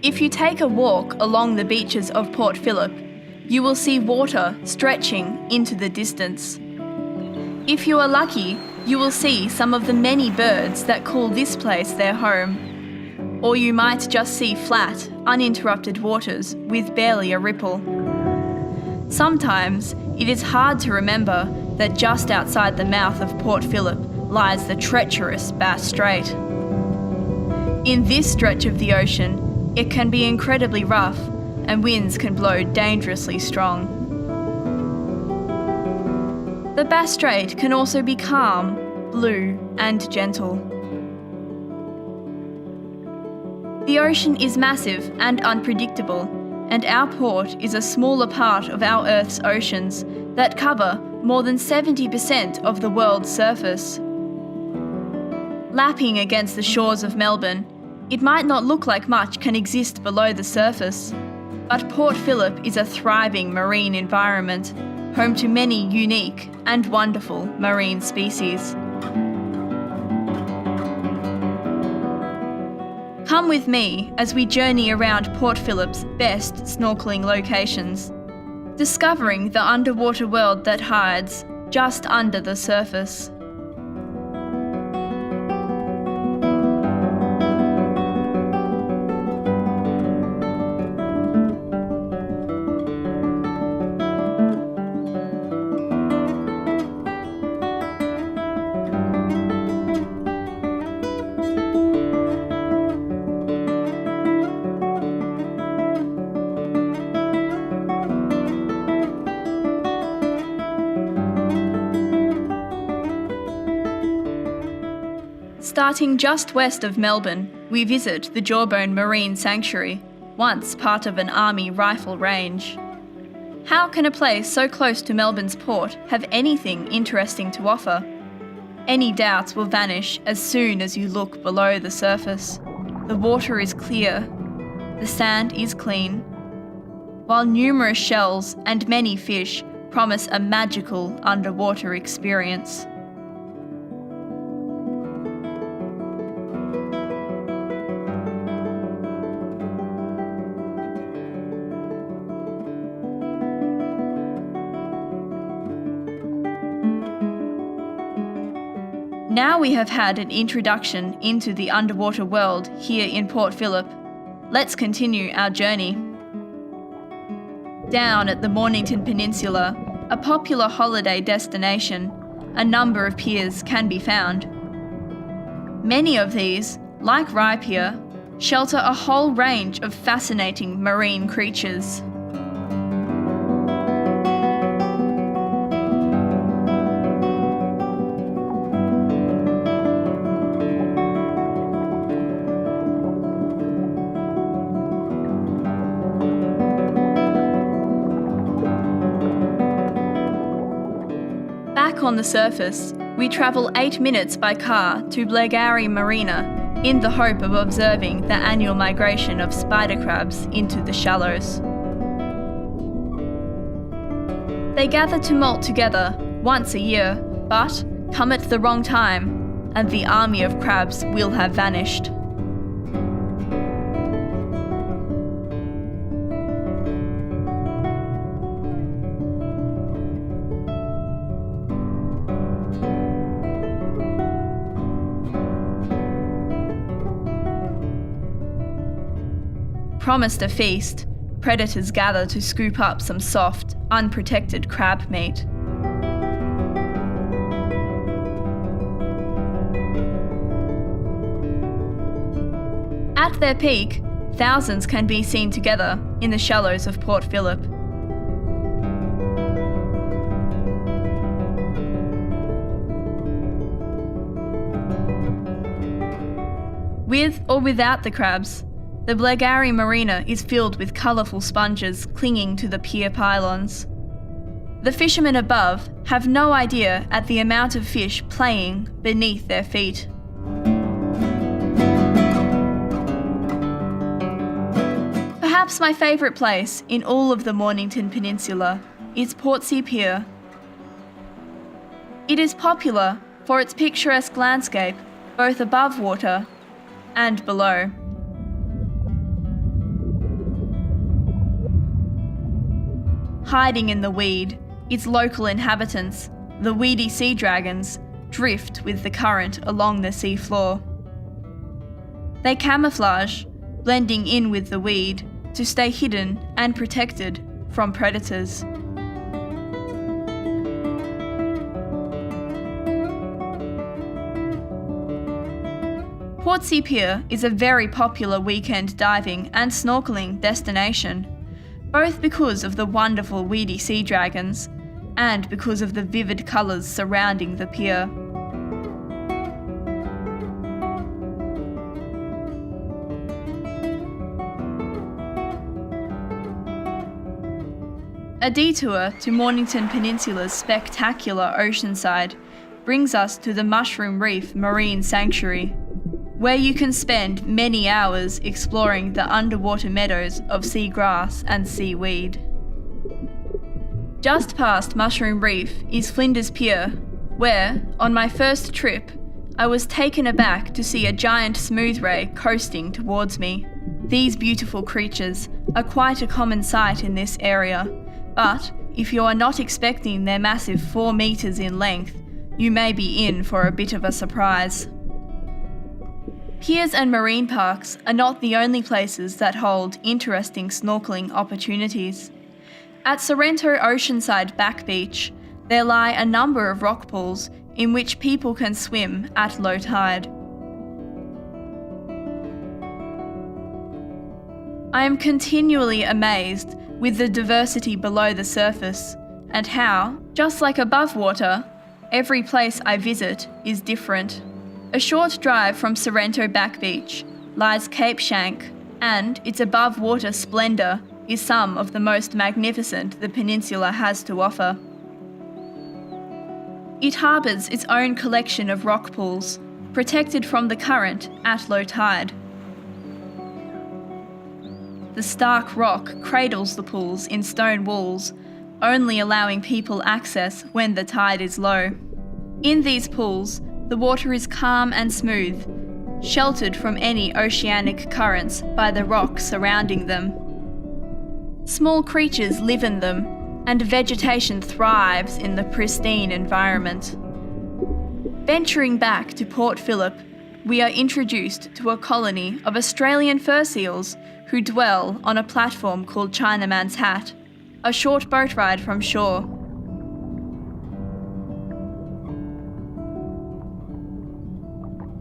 If you take a walk along the beaches of Port Phillip, you will see water stretching into the distance. If you are lucky, you will see some of the many birds that call this place their home. Or you might just see flat, uninterrupted waters with barely a ripple. Sometimes it is hard to remember that just outside the mouth of Port Phillip lies the treacherous Bass Strait. In this stretch of the ocean, it can be incredibly rough and winds can blow dangerously strong. The Bass Strait can also be calm, blue and gentle. The ocean is massive and unpredictable, and our port is a smaller part of our Earth's oceans that cover more than 70% of the world's surface. Lapping against the shores of Melbourne, it might not look like much can exist below the surface, but Port Phillip is a thriving marine environment, home to many unique and wonderful marine species. Come with me as we journey around Port Phillip's best snorkelling locations, discovering the underwater world that hides just under the surface. Starting just west of Melbourne, we visit the Jawbone Marine Sanctuary, once part of an Army rifle range. How can a place so close to Melbourne's port have anything interesting to offer? Any doubts will vanish as soon as you look below the surface. The water is clear, the sand is clean, while numerous shells and many fish promise a magical underwater experience. Now we have had an introduction into the underwater world here in Port Phillip, let's continue our journey. Down at the Mornington Peninsula, a popular holiday destination, a number of piers can be found. Many of these, like Rye Pier, shelter a whole range of fascinating marine creatures. Back on the surface, we travel 8 minutes by car to Blairgowrie Marina in the hope of observing the annual migration of spider crabs into the shallows. They gather to molt together once a year, but come at the wrong time, and the army of crabs will have vanished. Promised a feast, predators gather to scoop up some soft, unprotected crab meat. At their peak, thousands can be seen together in the shallows of Port Phillip. With or without the crabs, the Blairgowrie Marina is filled with colourful sponges clinging to the pier pylons. The fishermen above have no idea at the amount of fish playing beneath their feet. Perhaps my favourite place in all of the Mornington Peninsula is Portsea Pier. It is popular for its picturesque landscape, both above water and below. Hiding in the weed, its local inhabitants, the weedy sea dragons, drift with the current along the seafloor. They camouflage, blending in with the weed to stay hidden and protected from predators. Portsea Pier is a very popular weekend diving and snorkelling destination, both because of the wonderful weedy sea dragons and because of the vivid colours surrounding the pier. A detour to Mornington Peninsula's spectacular oceanside brings us to the Mushroom Reef Marine Sanctuary, where you can spend many hours exploring the underwater meadows of seagrass and seaweed. Just past Mushroom Reef is Flinders Pier, where, on my first trip, I was taken aback to see a giant smooth ray coasting towards me. These beautiful creatures are quite a common sight in this area, but if you are not expecting their massive 4 metres in length, you may be in for a bit of a surprise. Piers and marine parks are not the only places that hold interesting snorkelling opportunities. At Sorrento Oceanside Back Beach, there lie a number of rock pools in which people can swim at low tide. I am continually amazed with the diversity below the surface and how, just like above water, every place I visit is different. A short drive from Sorrento Back Beach lies Cape Schanck, and its above-water splendour is some of the most magnificent the peninsula has to offer. It harbours its own collection of rock pools, protected from the current at low tide. The stark rock cradles the pools in stone walls, only allowing people access when the tide is low. In these pools, the water is calm and smooth, sheltered from any oceanic currents by the rocks surrounding them. Small creatures live in them, and vegetation thrives in the pristine environment. Venturing back to Port Phillip, we are introduced to a colony of Australian fur seals who dwell on a platform called Chinaman's Hat, a short boat ride from shore.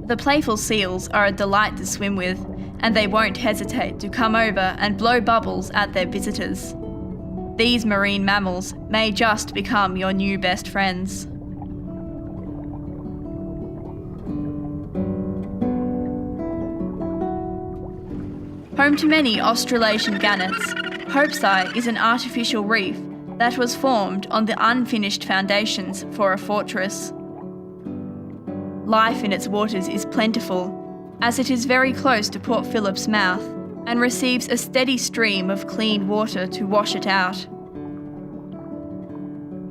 The playful seals are a delight to swim with, and they won't hesitate to come over and blow bubbles at their visitors. These marine mammals may just become your new best friends. Home to many Australasian gannets, Hopeseye is an artificial reef that was formed on the unfinished foundations for a fortress. Life in its waters is plentiful, as it is very close to Port Phillip's mouth and receives a steady stream of clean water to wash it out.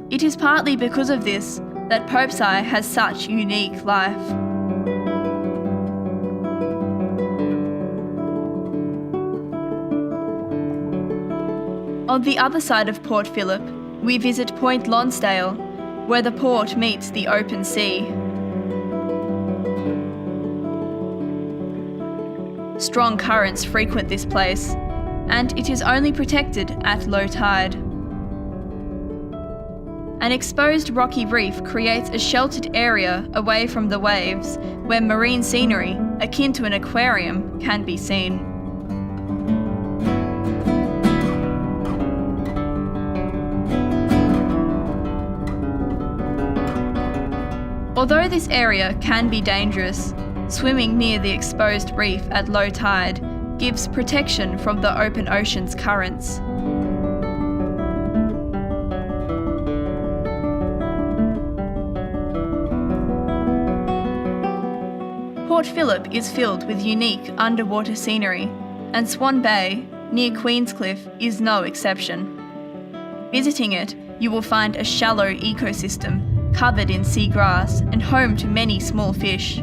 It is partly because of this that Hopeseye has such unique life. On the other side of Port Phillip, we visit Point Lonsdale, where the port meets the open sea. Strong currents frequent this place, and it is only protected at low tide. An exposed rocky reef creates a sheltered area away from the waves where marine scenery, akin to an aquarium, can be seen. Although this area can be dangerous, swimming near the exposed reef at low tide gives protection from the open ocean's currents. Port Phillip is filled with unique underwater scenery, and Swan Bay, near Queenscliff, is no exception. Visiting it, you will find a shallow ecosystem covered in seagrass and home to many small fish.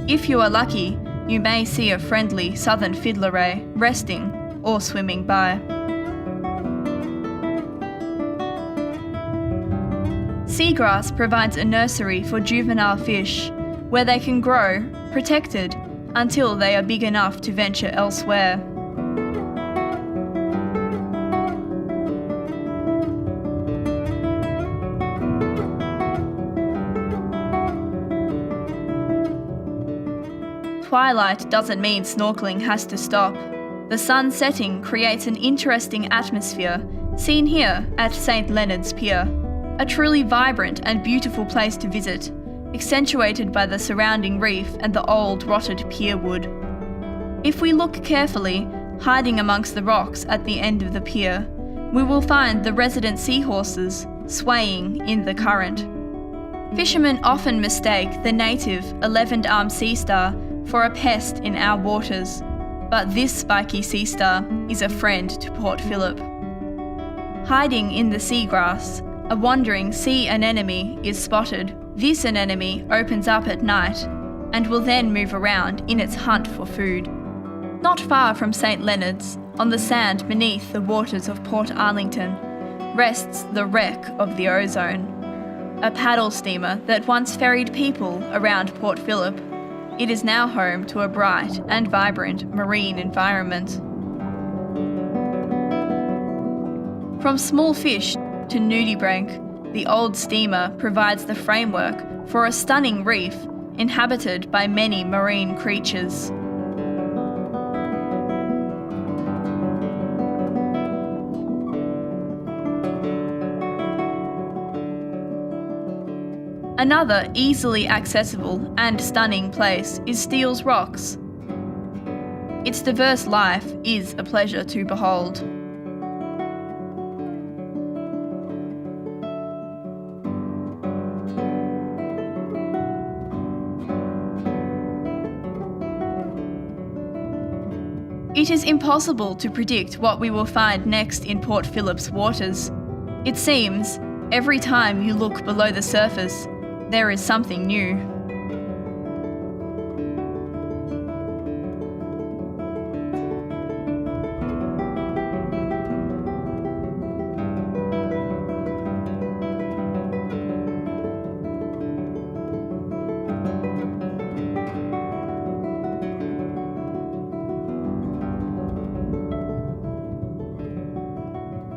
If you are lucky, you may see a friendly southern fiddler ray resting or swimming by. Seagrass provides a nursery for juvenile fish, where they can grow, protected, until they are big enough to venture elsewhere. Twilight doesn't mean snorkelling has to stop. The sun setting creates an interesting atmosphere, seen here at St. Leonard's Pier, a truly vibrant and beautiful place to visit, accentuated by the surrounding reef and the old rotted pier wood. If we look carefully, hiding amongst the rocks at the end of the pier, we will find the resident seahorses swaying in the current. Fishermen often mistake the native 11th-armed sea star for a pest in our waters, but this spiky sea star is a friend to Port Phillip. Hiding in the seagrass, a wandering sea anemone is spotted. This anemone opens up at night and will then move around in its hunt for food. Not far from St. Leonard's, on the sand beneath the waters of Port Arlington, rests the wreck of the Ozone, a paddle steamer that once ferried people around Port Phillip. It is now home to a bright and vibrant marine environment. From small fish to nudibranch, the old steamer provides the framework for a stunning reef inhabited by many marine creatures. Another easily accessible and stunning place is Steele's Rocks. Its diverse life is a pleasure to behold. It is impossible to predict what we will find next in Port Phillip's waters. It seems, every time you look below the surface, there is something new.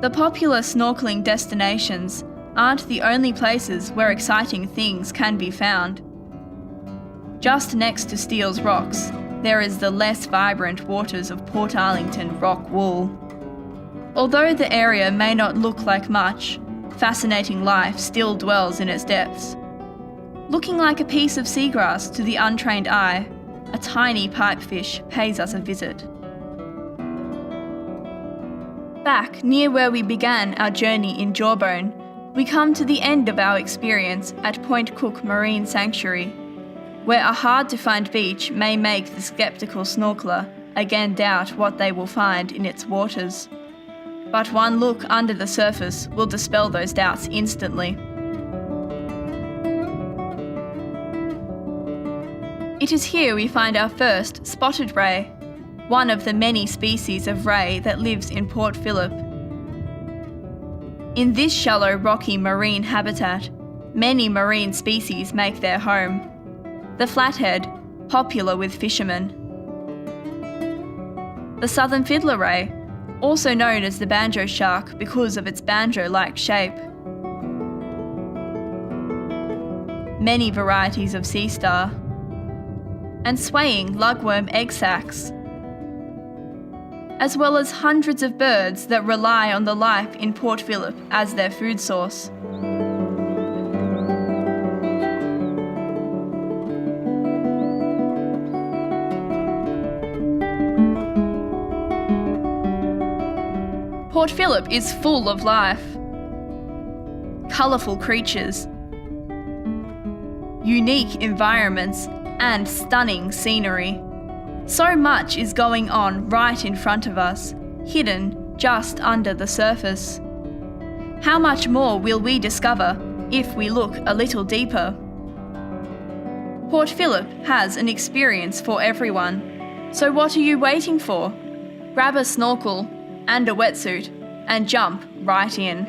The popular snorkelling destinations aren't the only places where exciting things can be found. Just next to Steele's Rocks, there is the less vibrant waters of Port Arlington Rock Wool. Although the area may not look like much, fascinating life still dwells in its depths. Looking like a piece of seagrass to the untrained eye, a tiny pipefish pays us a visit. Back near where we began our journey in Jawbone, we come to the end of our experience at Point Cook Marine Sanctuary, where a hard-to-find beach may make the skeptical snorkeler again doubt what they will find in its waters. But one look under the surface will dispel those doubts instantly. It is here we find our first spotted ray, one of the many species of ray that lives in Port Phillip. In this shallow, rocky marine habitat, many marine species make their home. The flathead, popular with fishermen. The southern fiddler ray, also known as the banjo shark because of its banjo-like shape. Many varieties of sea star. And swaying lugworm egg sacs, as well as hundreds of birds that rely on the life in Port Phillip as their food source. Port Phillip is full of life. Colourful creatures, unique environments, and stunning scenery. So much is going on right in front of us, hidden just under the surface. How much more will we discover if we look a little deeper? Port Phillip has an experience for everyone. So what are you waiting for? Grab a snorkel and a wetsuit and jump right in.